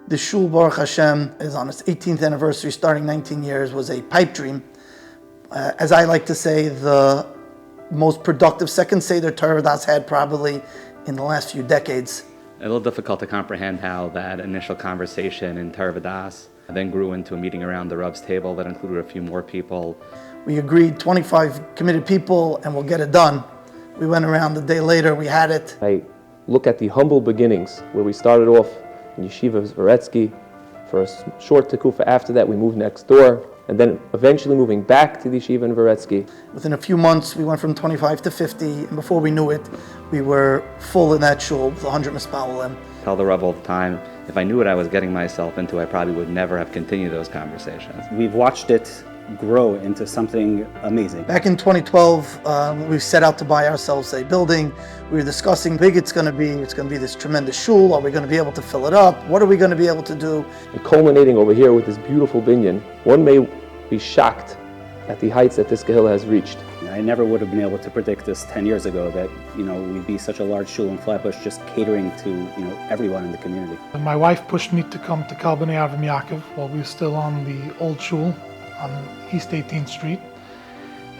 The shul, Baruch Hashem, is on its 18th anniversary, starting 19 years, was a pipe dream. As I like to say, the most productive second Seder Torah Das had probably in the last few decades. A little difficult to comprehend how that initial conversation in Torah Das then grew into a meeting around the Rav's table that included a few more people. We agreed 25 committed people and we'll get it done. We went around the day later, we had it. I look at the humble beginnings where we started off in Yeshiva Zveretsky. For a short tekufa after that, we moved next door, and then eventually moving back to the Yeshiva in Zveretsky. Within a few months, we went from 25 to 50, and before we knew it, we were full in that shul with 100 mispalim. I tell the Rav all the time, if I knew what I was getting myself into, I probably would never have continued those conversations. We've watched it grow into something amazing. Back in 2012, we set out to buy ourselves a building. We were discussing how big it's going to be. It's going to be this tremendous shul. Are we going to be able to fill it up? What are we going to be able to do? And culminating over here with this beautiful binyan, one may be shocked at the heights that this Khal has reached. I never would have been able to predict this 10 years ago that, we'd be such a large shul in Flatbush just catering to, everyone in the community. My wife pushed me to come to Khal Bnei Avrohom Yaakov while we were still on the old shul on East 18th Street,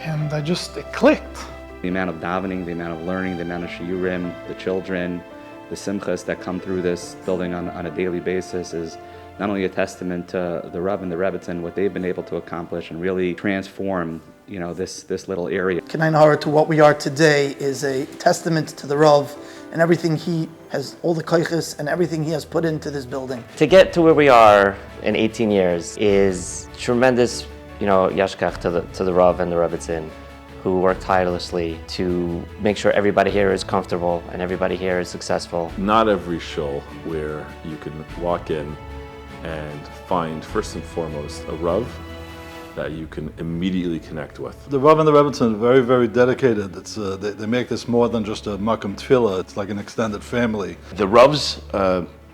and it clicked. The amount of davening, the amount of learning, the amount of shiurim, the children, the simchas that come through this building on a daily basis is not only a testament to the Rabbi and the Rebbetzin, what they've been able to accomplish and really transform, this little area. K'nai Nahara to what we are today is a testament to the Rav and everything he has, all the koiches and everything he has put into this building. To get to where we are in 18 years is tremendous, yashkach to the Rav and the Rebbetzin, who work tirelessly to make sure everybody here is comfortable and everybody here is successful. Not every shul where you can walk in and find, first and foremost, a Rav that you can immediately connect with. The Rav and the Rebbetzin are very, very dedicated. They make this more than just a makam tefillah. It's like an extended family. The Rav's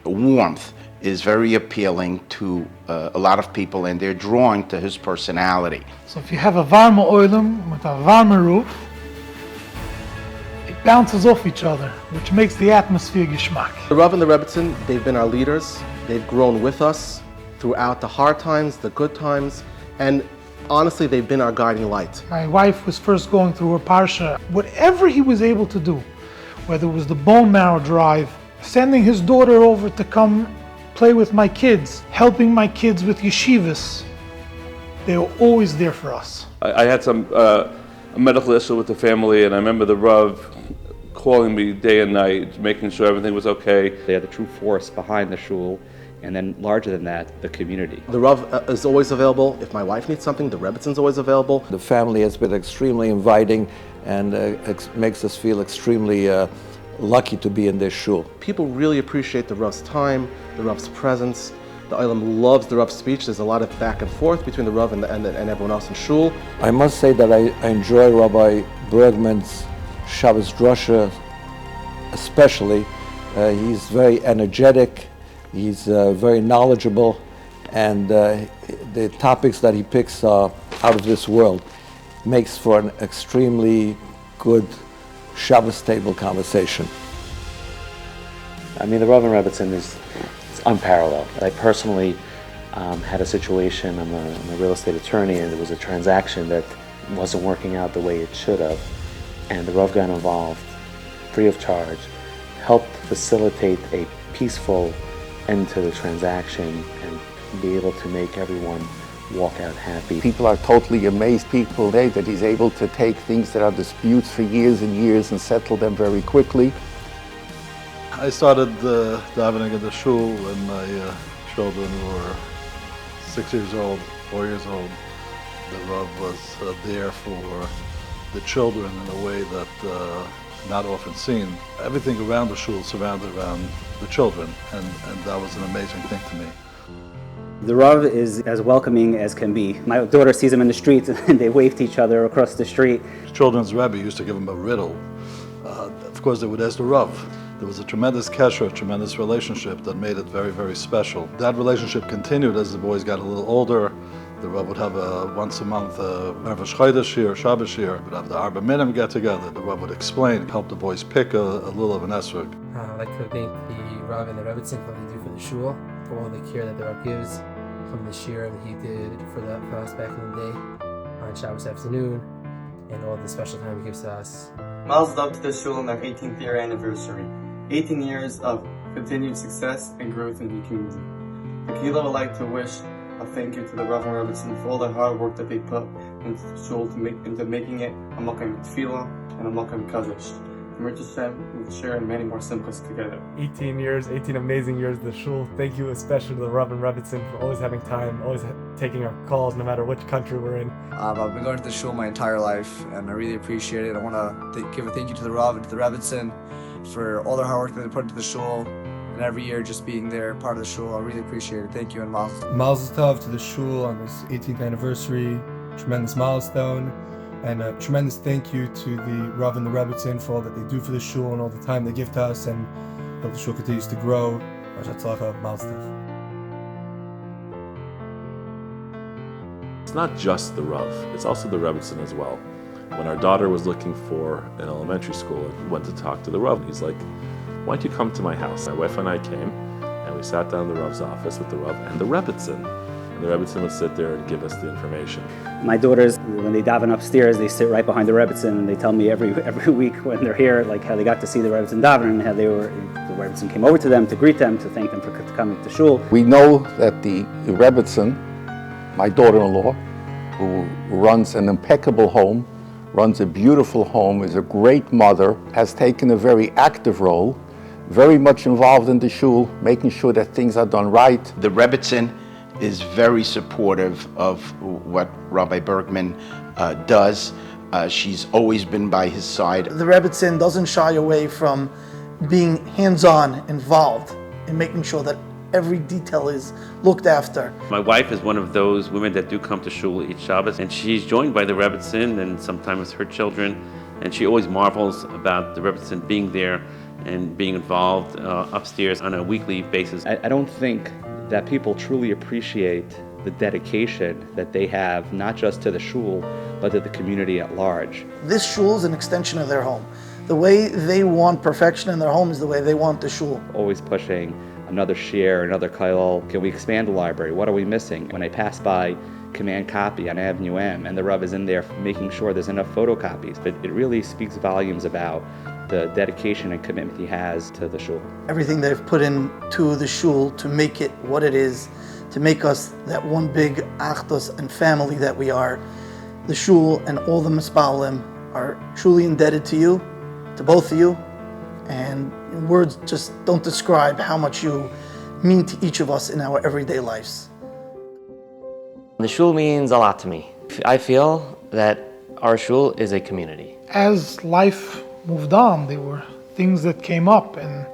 warmth is very appealing to a lot of people, and they're drawn to his personality. So if you have a warme oilem with a warme roof, it bounces off each other, which makes the atmosphere geschmack. The Rav and the Rebbetzin, they've been our leaders. They've grown with us throughout the hard times, the good times, and honestly, they've been our guiding light. My wife was first going through her parsha. Whatever he was able to do, whether it was the bone marrow drive, sending his daughter over to come play with my kids, helping my kids with yeshivas, they were always there for us. I had a medical issue with the family, and I remember the Rav calling me day and night, making sure everything was okay. They are the true force behind the shul, and then larger than that, the community. The Rav is always available. If my wife needs something, the Rebbetzin is always available. The family has been extremely inviting and makes us feel extremely lucky to be in this shul. People really appreciate the Rav's time, the Rav's presence. The Olam loves the Rav's speech. There's a lot of back and forth between the Rav and everyone else in shul. I must say that I enjoy Rabbi Bergman's Shabbos Drasha especially. He's very energetic, he's very knowledgeable, and the topics that he picks are out of this world. Makes for an extremely good Shabbos table conversation. I mean, the Rav and Rebbetzin is unparalleled. I personally had a situation, I'm a real estate attorney, and there was a transaction that wasn't working out the way it should have, and the Rav got involved, free of charge, helped facilitate a peaceful end to the transaction and be able to make everyone walk out happy. People are totally amazed people today that he's able to take things that are disputes for years and years and settle them very quickly. I started davening in the shul when my children were 6 years old, 4 years old. The Rav was there for the children in a way that not often seen. Everything around the shul surrounded around the children, and that was an amazing thing to me. The Rav is as welcoming as can be. My daughter sees him in the street and they wave to each other across the street. Children's Rebbe used to give him a riddle. Of course, they would ask the Rav. There was a tremendous kesher, a tremendous relationship that made it very, very special. That relationship continued as the boys got a little older. The Rav would have once a month Shabbos shir. Would have the Arba Minim get together. The Rav would explain, help the boys pick a little of an esrog. I'd like to thank the Rav and the Rebbetzin for what they do for the shul, for for all the care that the Rabbi gives, from the shir that he did for us back in the day on Shabbos afternoon, and all the special time he gives to us. Mazel tov to the shul on their 18th year anniversary. 18 years of continued success and growth in the community. The Kehillah would like to wish a thank you to the Rav and Rebbetzin for all the hard work that they put into the shul into making it a makom tefillah and a makom kadosh. We're just sharing many more simchas together. 18 years, 18 amazing years of the shul. Thank you especially to the Rabbi and Rebbetzin for always having time, always taking our calls no matter which country we're in. I've been going to the shul my entire life and I really appreciate it. I want to give a thank you to the Rav and to the Rebbetzin for all their hard work that they put into the shul, and every year just being there, part of the shul. I really appreciate it. Thank you, and Mazel. Mazel tov to the shul on this 18th anniversary, tremendous milestone. And a tremendous thank you to the Rav and the Rebbetzin for all that they do for the shul and all the time they give to us, and hope the shul continues to grow. It's not just the Rav, it's also the Rebbetzin as well. When our daughter was looking for an elementary school and went to talk to the Rav, he's like, why don't you come to my house? My wife and I came, and we sat down in the Rav's office with the Rav and the Rebbetzin. The Rebbetzin would sit there and give us the information. My daughters, when they daven upstairs, they sit right behind the Rebbetzin, and they tell me every week when they're here, like how they got to see the Rebbetzin daven, and how the Rebbetzin came over to them to greet them, to thank them for coming to shul. We know that the Rebbetzin, my daughter-in-law, who runs an impeccable home, runs a beautiful home, is a great mother, has taken a very active role, very much involved in the shul, making sure that things are done right. The Rebbetzin is very supportive of what Rabbi Bergman does. She's always been by his side. The Rebbetzin doesn't shy away from being hands-on involved in making sure that every detail is looked after. My wife is one of those women that do come to shul each Shabbos, and she's joined by the Rebbetzin and sometimes her children, and she always marvels about the Rebbetzin being there and being involved upstairs on a weekly basis. I don't think that people truly appreciate the dedication that they have, not just to the shul, but to the community at large. This shul is an extension of their home. The way they want perfection in their home is the way they want the shul. Always pushing another share, another Khal. Can we expand the library? What are we missing? When I pass by Command Copy on Avenue M and the Rav is in there making sure there's enough photocopies, but it really speaks volumes about the dedication and commitment he has to the shul. Everything they've put into the shul to make it what it is, to make us that one big achdus and family that we are. The shul and all the mispalim are truly indebted to you, to both of you, and words just don't describe how much you mean to each of us in our everyday lives. The shul means a lot to me. I feel that our shul is a community. As life moved on, there were things that came up, and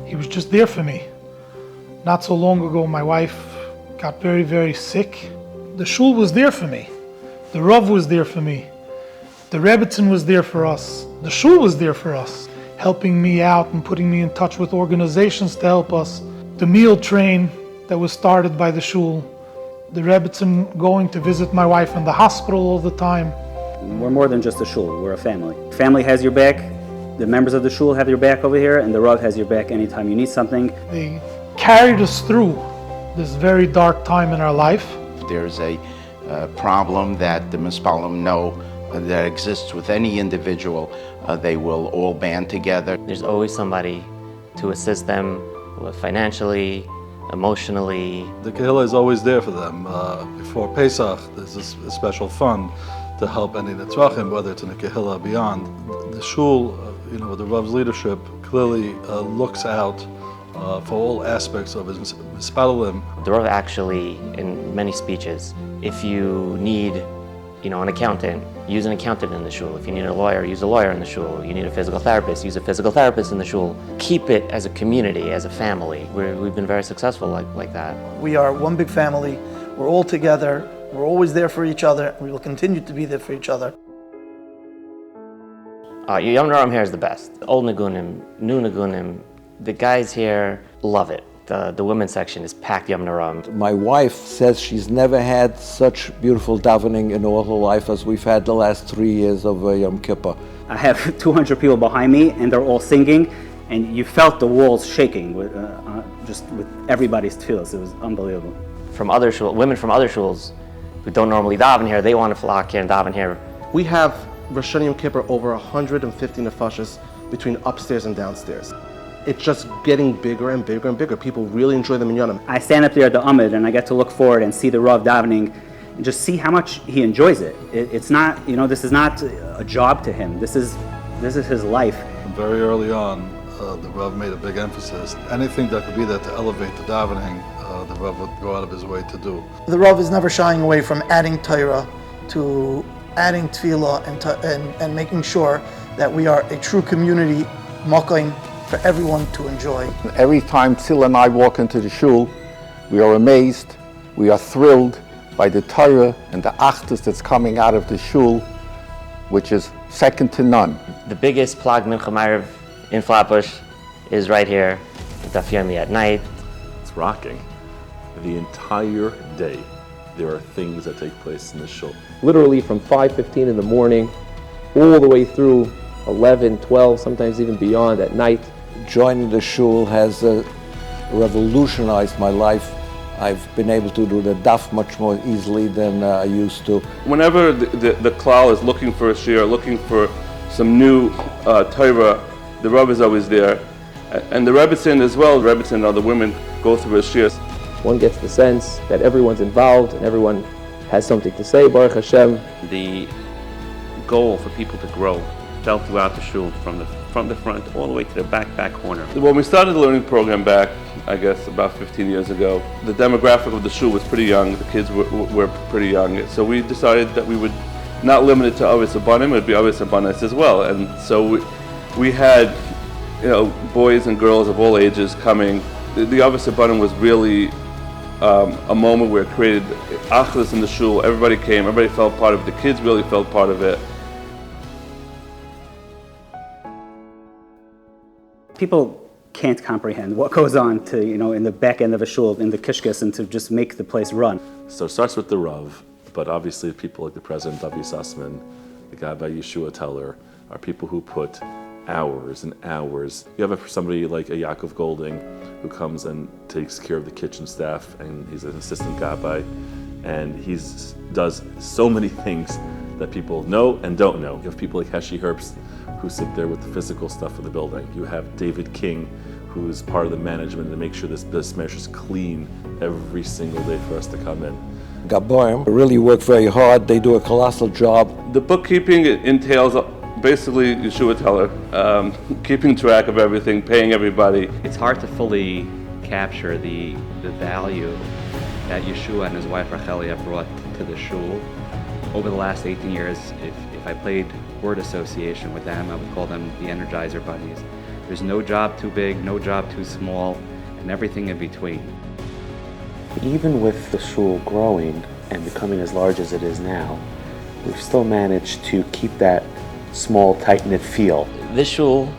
he was just there for me. Not so long ago, my wife got very, very sick. The shul was there for me. The Rav was there for me. The Rebbetzin was there for us. The shul was there for us, helping me out and putting me in touch with organizations to help us. The meal train that was started by the shul. The Rebbetzin going to visit my wife in the hospital all the time. We're more than just a shul, we're a family. Family has your back, the members of the shul have your back over here, and the Rav has your back anytime you need something. They carried us through this very dark time in our life. If there's a problem that the Mispalim know that exists with any individual, they will all band together. There's always somebody to assist them financially, emotionally. The Kehillah is always there for them. Before Pesach, there's a special fund to help any Netzrachim, whether it's in the Kehillah or beyond. The shul, with the Rav's leadership, clearly looks out for all aspects of his Mispalim. The Rav actually, in many speeches, if you need an accountant, use an accountant in the shul. If you need a lawyer, use a lawyer in the shul. You need a physical therapist, use a physical therapist in the shul. Keep it as a community, as a family. We've been very successful like that. We are one big family. We're all together. We're always there for each other. We will continue to be there for each other. Yom Noram here is the best. Old Nagunim, new Nagunim. The guys here love it. The women's section is packed Yom Noram. My wife says she's never had such beautiful davening in all her life as we've had the last 3 years of Yom Kippur. I have 200 people behind me, and they're all singing, and you felt the walls shaking just with everybody's tefillos. It was unbelievable. From other women from other shuls who don't normally daven here, they want to flock here and daven here. We have Rosh Hashanah Yom Kippur over 150 nefashos between upstairs and downstairs. It's just getting bigger and bigger and bigger. People really enjoy the minyanim. I stand up there at the Amid and I get to look forward and see the Rav davening and just see how much he enjoys it. It's not, this is not a job to him. This is his life. Very early on, the Rav made a big emphasis. Anything that could be there to elevate the davening, the Rav would go out of his way to do. The Rav is never shying away from adding Torah to adding tefillah and making sure that we are a true community, mokaim, for everyone to enjoy. Every time Tzila and I walk into the shul, we are amazed, we are thrilled by the Torah and the achdus that's coming out of the shul, which is second to none. The biggest plag mincha ma'ariv in Flatbush is right here, Daf Yomi at night. It's rocking. The entire day, there are things that take place in the shul. Literally from 5:15 in the morning, all the way through 11, 12, sometimes even beyond at night. Joining the shul has revolutionized my life. I've been able to do the daf much more easily than I used to. Whenever the Khal is looking for a shiur, looking for some new Torah, the Rabbi is always there. And the Rebbetzin as well, the Rebbetzin and other women go through a shiur. One gets the sense that everyone's involved and everyone has something to say, Baruch Hashem. The goal for people to grow felt throughout the shul, from the front all the way to the back corner. When we started the learning program back, I guess about 15 years ago, the demographic of the shul was pretty young. The kids were pretty young. So we decided that we would not limit it to Avis Abanim, it would be Avis Abanis as well. And so we had, boys and girls of all ages coming. The Avis Abanim was really a moment where it created achdus in the shul. Everybody came, everybody felt part of it. The kids really felt part of it. People can't comprehend what goes on to, in the back end of a shul, in the kishkas, and to just make the place run. So it starts with the Rav, but obviously people like the president, Davi Sussman, the guy by Yeshua Teller, are people who put hours and hours. You have somebody like a Yaakov Golding who comes and takes care of the kitchen staff, and he's an assistant Rabbi, and he does so many things that people know and don't know. You have people like Heshi Herbst who sit there with the physical stuff of the building. You have David King, who's part of the management to make sure this mesh is clean every single day for us to come in. Gaborim really work very hard. They do a colossal job. The bookkeeping entails basically Yeshua Teller, keeping track of everything, paying everybody. It's hard to fully capture the value that Yeshua and his wife Rachel have brought to the shul. Over the last 18 years, if I played word association with them, I would call them the Energizer Buddies. There's no job too big, no job too small, and everything in between. Even with the shul growing and becoming as large as it is now, we've still managed to keep that small, tight-knit feel. This shul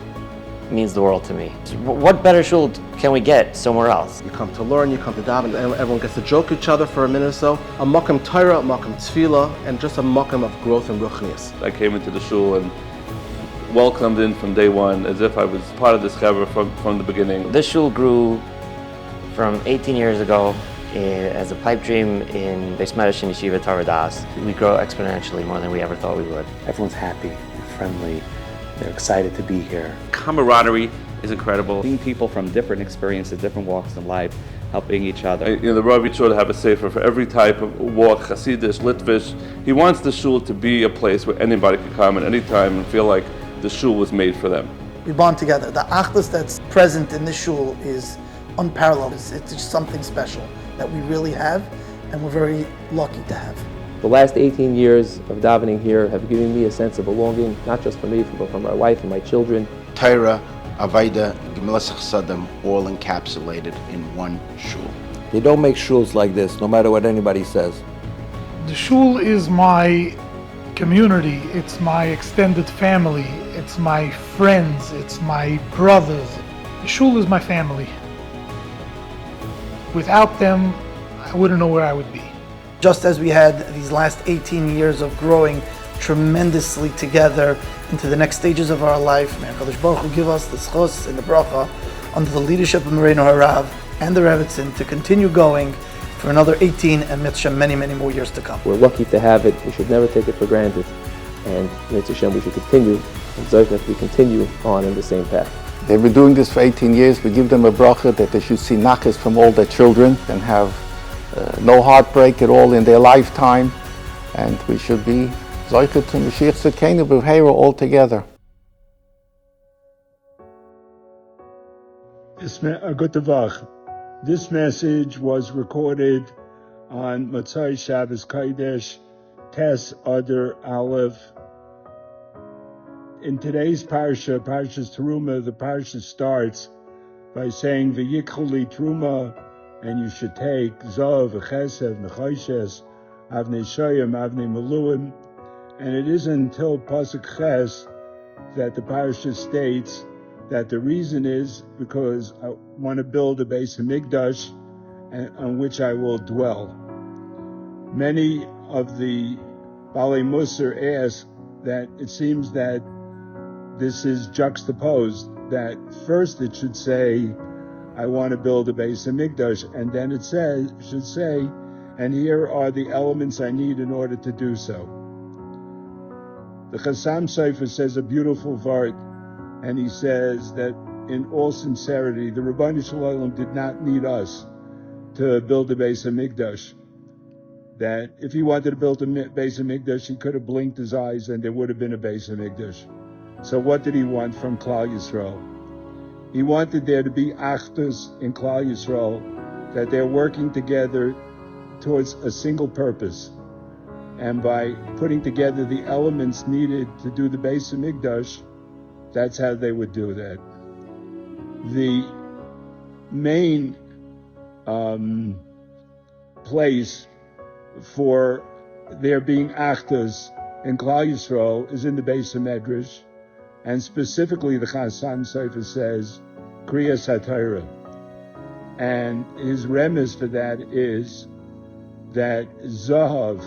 means the world to me. What better shul can we get somewhere else? You come to learn, you come to daven, and everyone gets to joke each other for a minute or so. A makam Torah, a makam tefillah, and just a makam of growth and ruchnius. I came into the shul and welcomed in from day one as if I was part of this chavra from the beginning. This shul grew from 18 years ago as a pipe dream in Beis Medrash and Yeshiva Torah Das. We grow exponentially more than we ever thought we would. Everyone's happy and friendly. They're excited to be here. Camaraderie is incredible. Seeing people from different experiences, different walks in life, helping each other. The Rabbi tried to have a sefer for every type of walk, Hasidish, Litvish. He wants the shul to be a place where anybody can come at any time and feel like the shul was made for them. We bond together. The achdus that's present in this shul is unparalleled. It's just something special that we really have, and we're very lucky to have. The last 18 years of davening here have given me a sense of belonging, not just for me, but for my wife and my children. Torah, Avaida, Gemilas Chasadim, all encapsulated in one shul. They don't make shuls like this, no matter what anybody says. The shul is my community, it's my extended family, it's my friends, it's my brothers. The shul is my family. Without them, I wouldn't know where I would be. Just as we had these last 18 years of growing tremendously together into the next stages of our life. May HaKadosh Baruch Hu give us the schos and the bracha under the leadership of Moreinu Harav and the Rebbetzin to continue going for another 18 and mitzvah many more years to come. We're lucky to have it. We should never take it for granted. And Mitzvah Hashem, we should continue, and Zoyfet, we continue on in the same path. They've been doing this for 18 years. We give them a bracha that they should see nachas from all their children and have no heartbreak at all in their lifetime. And we should be Zoyfet to Mashiach Tzedkeinu B'Vheira all together. This message was recorded on Motzai Shabbos Kodesh, Tes Adar Aleph. In today's parsha, Parshas Teruma, the parsha starts by saying V'yikchuli Teruma, and you should take Zav, Chesed, Nechoshes, Avnei Shoyim, Avnei Maluim. And it isn't until Pasuk Ches that the parsha states that the reason is because I want to build a Beis Hamikdash on which I will dwell. Many of the Balei Musar ask that it seems that this is juxtaposed, that first it should say, I want to build a Beis Hamikdash, and then it should say, and here are the elements I need in order to do so. The Chassam Sofer says a beautiful vart, and he says that in all sincerity, the Rebbeinu Shalom did not need us to build a Beis Hamikdash. That if he wanted to build a Beis Hamikdash, he could have blinked his eyes and there would have been a Beis Hamikdash. So what did he want from Klal Yisrael? He wanted there to be achdus in Klal Yisrael, that they're working together towards a single purpose. And by putting together the elements needed to do the Beis Hamikdash, that's how they would do that. The main place for there being achdus in Klal Yisrael is in the Beis Hamedrash, and specifically the Chassam Sofer says Kriyas HaTorah, and his remes for that is that Zahav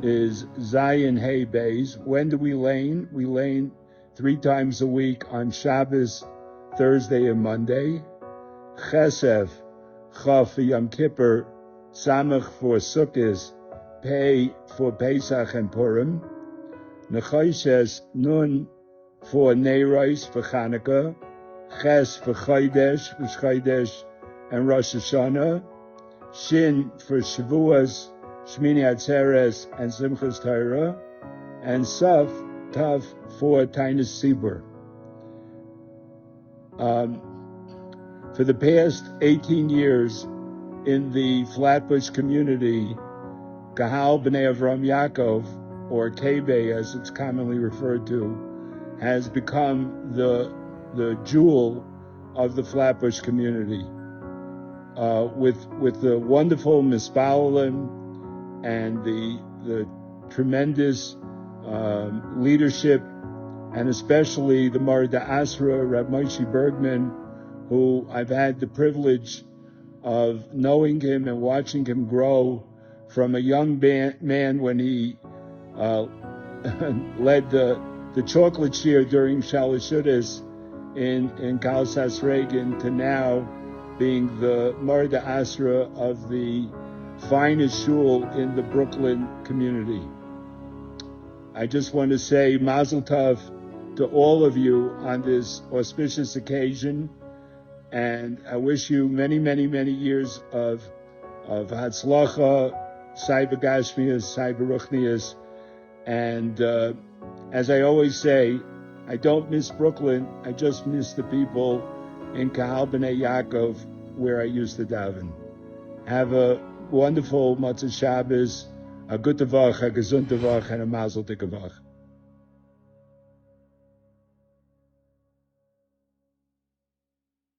is Zayin Hey Beis. When do we lane? We lane 3 times a week on Shabbos, Thursday, and Monday. Chesef, Chaf for Yom Kippur, Samach for Sukkot, Pei for Pesach and Purim, Nechoshes, Nun for Neiros for Chanukah, Ches for Chodesh, and Rosh Hashanah, Shin for Shavuos, Shmini Atzeres, and Simchas Torah, and Saf, Tav for Tainus Sibur. For the past 18 years in the Flatbush community, Khal Bnei Avrohom Yaakov, or Kebe as it's commonly referred to, has become the jewel of the Flatbush community. With the wonderful Mispalim and the tremendous leadership, and especially the Marda Asra, Rav Moshe Bergman, who I've had the privilege of knowing him and watching him grow from a young man when he led the chocolate cheer during Shalashudas in Kalsas Reagan to now being the Marda Asra of the finest shul in the Brooklyn community. I just want to say Mazel Tov to all of you on this auspicious occasion, and I wish you many years of Hatzlacha, Saiba Gashmias, Saiba Ruchnias, and as I always say, I don't miss Brooklyn, I just miss the people in Khal Bnei Yaakov where I used to daven. Have a wonderful Motzei Shabbos, a good Dvar, a gesund Dvar, and a Mazel Tov.